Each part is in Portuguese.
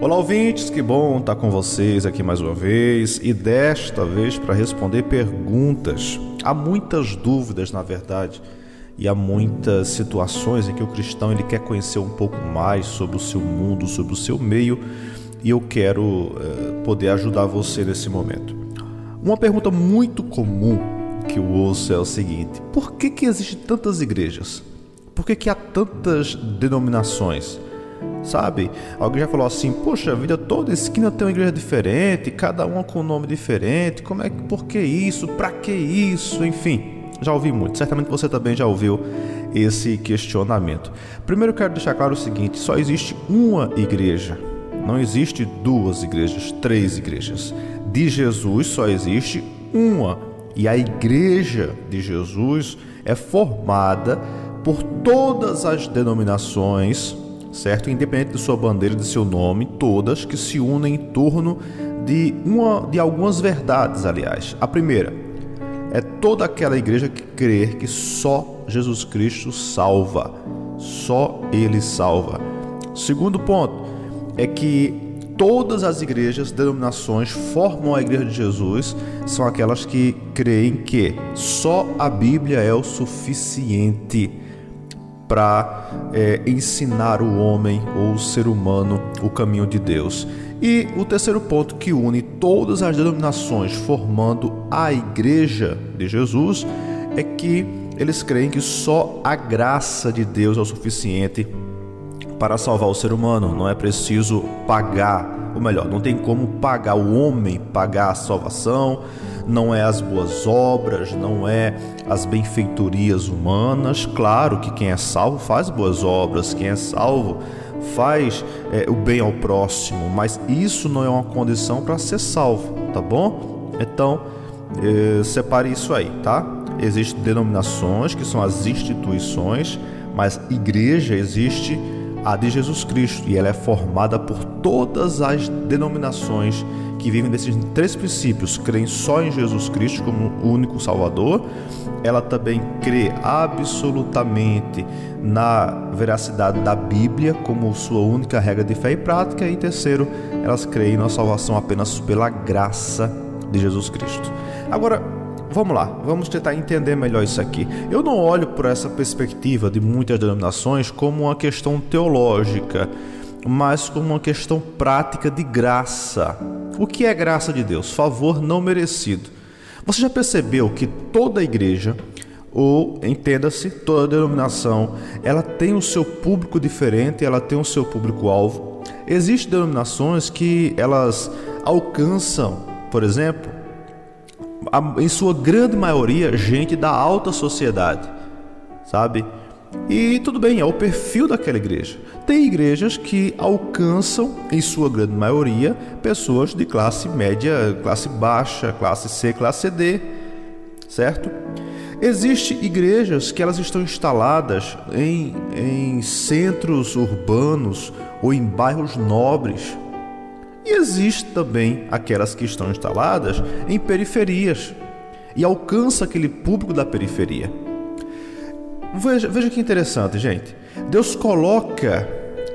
Olá, ouvintes, que bom estar com vocês aqui mais uma vez e desta vez para responder perguntas. Há muitas dúvidas, na verdade, e há muitas situações em que o cristão ele quer conhecer um pouco mais sobre o seu mundo, sobre o seu meio, e eu quero poder ajudar você nesse momento. Uma pergunta muito comum que eu ouço é o seguinte: por que existem tantas igrejas? Por que há tantas denominações? Sabe, alguém já falou assim: poxa, a vida toda esquina tem uma igreja diferente, cada uma com um nome diferente, por que isso, pra que isso, enfim, já ouvi muito, certamente você também já ouviu esse questionamento. Primeiro eu quero deixar claro o seguinte: só existe uma igreja, não existe duas igrejas, três igrejas. De Jesus só existe uma, e a igreja de Jesus é formada por todas as denominações, certo? Independente de sua bandeira, de seu nome, todas que se unem em torno de algumas verdades, aliás. A primeira é toda aquela igreja que crê que só Jesus Cristo salva, só Ele salva. Segundo ponto é que todas as igrejas, denominações, formam a igreja de Jesus, são aquelas que creem que só a Bíblia é o suficiente para ensinar o homem ou o ser humano o caminho de Deus. E o terceiro ponto que une todas as denominações formando a igreja de Jesus é que eles creem que só a graça de Deus é o suficiente para salvar o ser humano. Não é preciso pagar, ou melhor, não tem como pagar o homem pagar a salvação. Não é as boas obras, não é as benfeitorias humanas. Claro que quem é salvo faz boas obras, quem é salvo faz o bem ao próximo, mas isso não é uma condição para ser salvo, tá bom? Então, separe isso aí, tá? Existem denominações que são as instituições, mas igreja existe a de Jesus Cristo, e ela é formada por todas as denominações que vivem desses três princípios: creem só em Jesus Cristo como o único Salvador. Ela também crê absolutamente na veracidade da Bíblia como sua única regra de fé e prática. E terceiro, elas creem na salvação apenas pela graça de Jesus Cristo. Agora, vamos lá, vamos tentar entender melhor isso aqui. Eu não olho por essa perspectiva de muitas denominações como uma questão teológica, mas como uma questão prática de graça. O que é graça de Deus? Favor não merecido. Você já percebeu que toda igreja, ou entenda-se, toda denominação, ela tem o seu público diferente, ela tem o seu público-alvo. Existem denominações que elas alcançam, por exemplo, em sua grande maioria, gente da alta sociedade, sabe? E tudo bem, é o perfil daquela igreja. Tem igrejas que alcançam, em sua grande maioria, pessoas de classe média, classe baixa, classe C, classe D, certo? Existem igrejas que elas estão instaladas em centros urbanos ou em bairros nobres. E existe também aquelas que estão instaladas em periferias e alcança aquele público da periferia. Veja que interessante, gente. Deus coloca,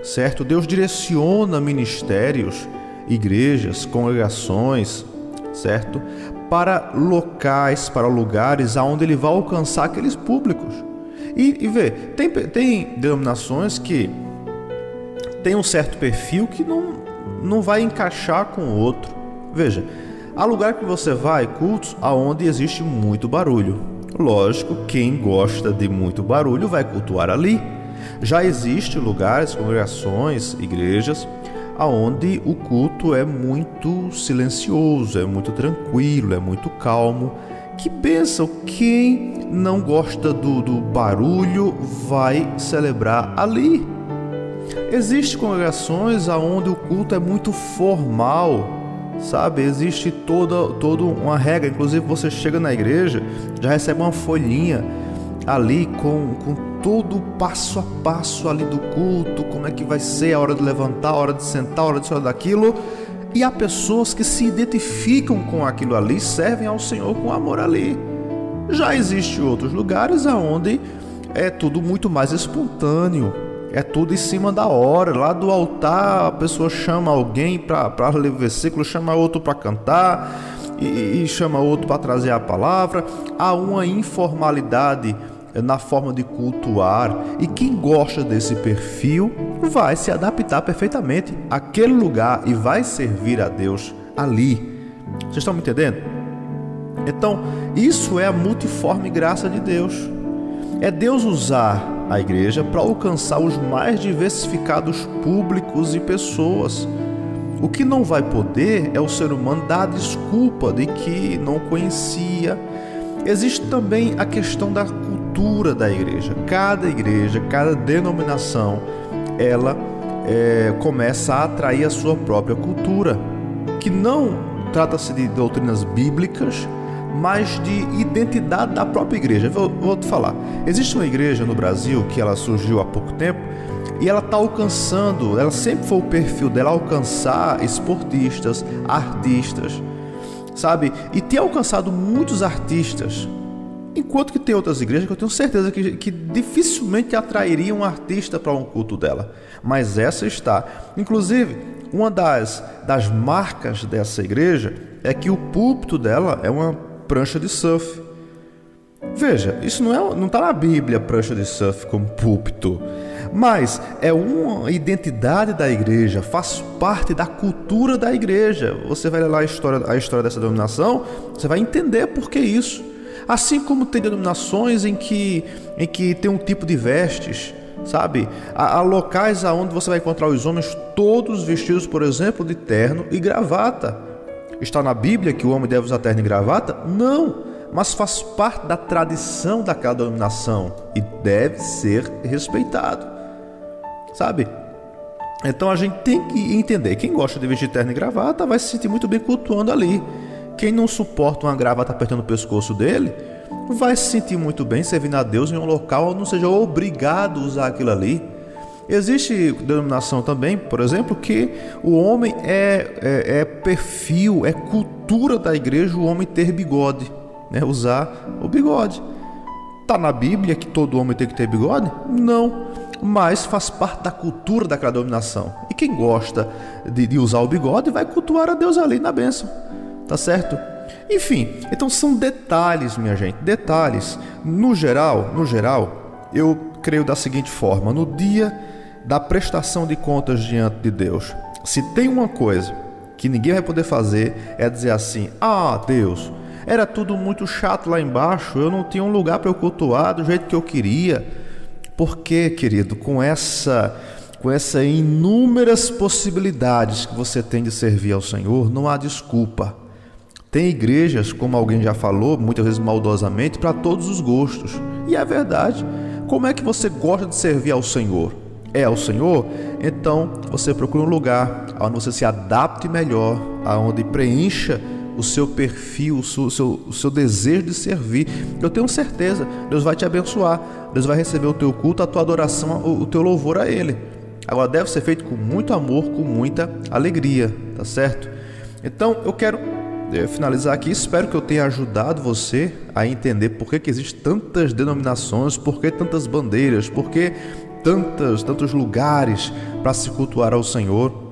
certo? Deus direciona ministérios, igrejas, congregações, certo? Para locais, para lugares aonde Ele vai alcançar aqueles públicos. E vê, tem denominações que tem um certo perfil que não vai encaixar com o outro. Veja, há lugar que você vai, cultos aonde existe muito barulho. Lógico, quem gosta de muito barulho vai cultuar ali. Já existem lugares, congregações, igrejas, aonde o culto é muito silencioso, é muito tranquilo, é muito calmo. Que bênção! Quem não gosta do barulho vai celebrar ali. Existem congregações onde o culto é muito formal, sabe? Existe toda uma regra. Inclusive, você chega na igreja, já recebe uma folhinha ali com todo o passo a passo ali do culto, como é que vai ser a hora de levantar, a hora de sentar, a hora disso, a hora daquilo. E há pessoas que se identificam com aquilo ali, servem ao Senhor com amor ali. Já existem outros lugares onde é tudo muito mais espontâneo, É tudo em cima da hora. Lá do altar a pessoa chama alguém para ler o versículo, chama outro para cantar e chama outro para trazer a palavra. Há uma informalidade na forma de cultuar, e quem gosta desse perfil vai se adaptar perfeitamente àquele lugar e vai servir a Deus ali. Vocês estão me entendendo? Então, isso é a multiforme graça de Deus. É Deus usar a igreja para alcançar os mais diversificados públicos e pessoas. O que não vai poder é o ser humano dar a desculpa de que não conhecia. Existe também a questão da cultura da igreja. Cada denominação, ela começa a atrair a sua própria cultura, que não trata-se de doutrinas bíblicas, mas de identidade da própria igreja. Vou te falar. Existe uma igreja no Brasil que ela surgiu há pouco tempo e ela está alcançando, ela sempre foi o perfil dela alcançar esportistas, artistas, sabe? E tem alcançado muitos artistas, enquanto que tem outras igrejas que eu tenho certeza que dificilmente atrairiam um artista para um culto dela. Mas essa está. Inclusive, uma das marcas dessa igreja é que o púlpito dela é uma prancha de surf. Veja, isso não está na Bíblia, prancha de surf como púlpito, mas é uma identidade da igreja, faz parte da cultura da igreja. Você vai ler lá a história dessa denominação, você vai entender por que isso. Assim como tem denominações em que tem um tipo de vestes, sabe? Há locais onde você vai encontrar os homens todos vestidos, por exemplo, de terno e gravata. Está na Bíblia que o homem deve usar terno e gravata? Não, mas faz parte da tradição daquela denominação e deve ser respeitado, sabe? Então a gente tem que entender, quem gosta de vestir terno e gravata vai se sentir muito bem cultuando ali. Quem não suporta uma gravata apertando o pescoço dele vai se sentir muito bem servindo a Deus em um local onde não seja obrigado a usar aquilo ali. Existe denominação também, por exemplo, que o homem é perfil, é cultura da igreja o homem ter bigode, né? Usar o bigode. Está na Bíblia que todo homem tem que ter bigode? Não, mas faz parte da cultura daquela denominação. E quem gosta de usar o bigode vai cultuar a Deus ali na bênção, tá certo? Enfim, então são detalhes, minha gente, detalhes. No geral, eu creio da seguinte forma: no dia da prestação de contas diante de Deus, se tem uma coisa que ninguém vai poder fazer, é dizer assim: ah, Deus, era tudo muito chato lá embaixo, eu não tinha um lugar para eu cultuar do jeito que eu queria. Porque, querido, com essas inúmeras possibilidades que você tem de servir ao Senhor, não há desculpa. Tem igrejas, como alguém já falou, muitas vezes maldosamente, para todos os gostos. E é verdade. Como é que você gosta de servir ao Senhor? É ao Senhor? Então você procura um lugar onde você se adapte melhor, onde preencha o seu perfil, o seu desejo de servir. Eu tenho certeza, Deus vai te abençoar. Deus vai receber o teu culto, a tua adoração, o teu louvor a Ele. Agora deve ser feito com muito amor, com muita alegria, tá certo? Então eu quero finalizar aqui. Espero que eu tenha ajudado você a entender por que existem tantas denominações, por que tantas bandeiras, por que tantos lugares para se cultuar ao Senhor.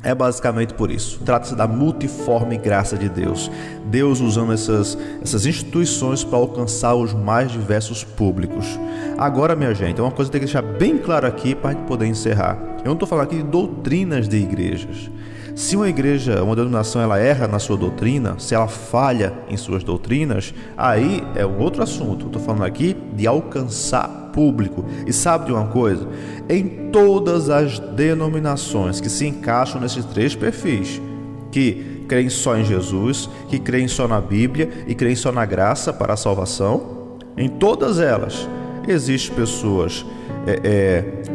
É basicamente por isso. Trata-se da multiforme graça de Deus. Deus usando essas instituições para alcançar os mais diversos públicos. Agora, minha gente, é uma coisa que tem que deixar bem claro aqui para a gente poder encerrar. Eu não estou falando aqui de doutrinas de igrejas. Se uma igreja, uma denominação, ela erra na sua doutrina, se ela falha em suas doutrinas, aí é um outro assunto. Eu estou falando aqui de alcançar público. E sabe de uma coisa? Em todas as denominações que se encaixam nesses três perfis, que creem só em Jesus, que creem só na Bíblia e creem só na graça para a salvação, em todas elas existem pessoas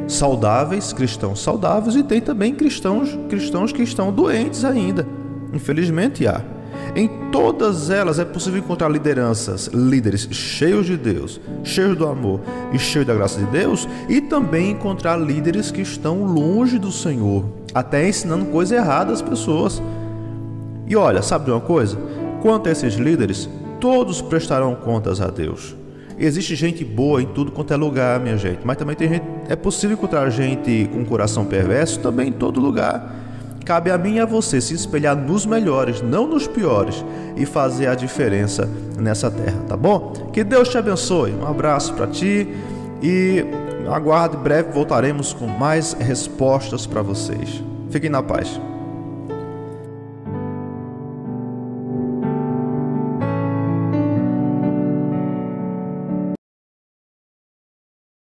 saudáveis, cristãos saudáveis, e tem também cristãos que estão doentes ainda. Infelizmente há. Em todas elas é possível encontrar líderes cheios de Deus, cheios do amor e cheios da graça de Deus, e também encontrar líderes que estão longe do Senhor, até ensinando coisa errada às pessoas. E olha, sabe de uma coisa? Quanto a esses líderes, todos prestarão contas a Deus. Existe gente boa em tudo quanto é lugar, minha gente, mas também tem gente, é possível encontrar gente com coração perverso também em todo lugar. Cabe a mim e a você se espelhar nos melhores, não nos piores, e fazer a diferença nessa terra, tá bom? Que Deus te abençoe. Um abraço para ti e aguarde, em breve voltaremos com mais respostas para vocês. Fiquem na paz.